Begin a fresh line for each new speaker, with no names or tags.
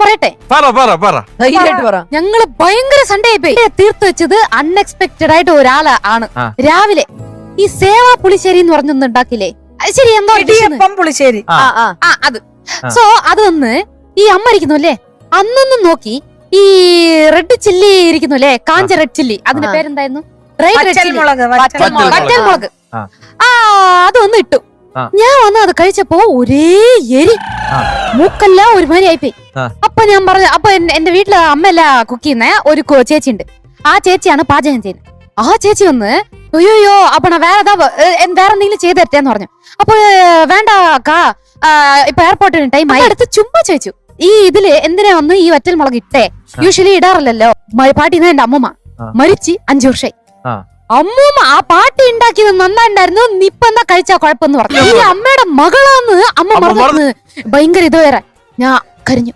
പറയട്ടെ, ഞങ്ങള് ഭയങ്കര സൺഡേ ആയി പോയി. തീർത്ത് വെച്ചത് അൺഎക്സ്പെക്ടഡ് ആയിട്ട് ഒരാളാണ്. രാവിലെ ഈ സേവാ പുളിശ്ശേരി എന്ന് പറഞ്ഞൊന്നും ഉണ്ടാക്കില്ലേ? ശരി, എന്തോ
പുളിശ്ശേരി.
അത് സോ അതൊന്ന് ഈ അമ്മ ഇരിക്കുന്നു അല്ലേ, അന്നൊന്നും നോക്കി ഈ റെഡ് ചില്ലി ഇരിക്കുന്നു അല്ലേ, കാഞ്ച റെഡ് ചില്ലി, അതിന്റെ പേരെന്തായിരുന്നു? ഡ്രൈ റെഡ് ചില്ലി, വറ്റൽമുളക്. അതൊന്ന് ഇട്ടു. ഞാൻ വന്ന് അത് കഴിച്ചപ്പോ ഒരേ എരി, മൂക്കല്ല ഒരുമാതിരി ആയിപ്പോയി. അപ്പൊ ഞാൻ പറഞ്ഞു, അപ്പൊ എന്റെ വീട്ടില് അമ്മയല്ല കുക്ക് ചെയ്യുന്ന ഒരു ചേച്ചി ഉണ്ട്. ആ ചേച്ചിയാണ് പാചകം ചെയ്യുന്നത്. ആ ചേച്ചി വന്ന് അയ്യോ അപ്പൊ വേറെ എന്തെങ്കിലും ചെയ്ത് തരട്ടേന്ന് പറഞ്ഞു. അപ്പൊ വേണ്ട അക്കാ, ഇപ്പൊ എയർപോർട്ടിന് ടൈം ആയി. അടുത്ത് ചുമ്മാ ചോദിച്ചു, ഈ ഇതില് എന്തിനാ വന്ന് ഈ വറ്റൽ മുളക് ഇട്ടേ? യൂഷ്വലി ഇടാറില്ലല്ലോ. പാട്ടിന്ന് എന്റെ അമ്മൂമ്മ മരിച്ച് 5 വർഷമായി. അമ്മൂമ്മ ആ പാട്ടി ഉണ്ടാക്കിയത് നന്നായിട്ടുണ്ടായിരുന്നു, നിപ്പ എന്താ കഴിച്ചാ കുഴപ്പമെന്ന് പറഞ്ഞു. ഈ അമ്മയുടെ മകളാന്ന് അമ്മ മറന്നു. ഭയങ്കര ഇത് വരാൻ ഞാൻ കരഞ്ഞു.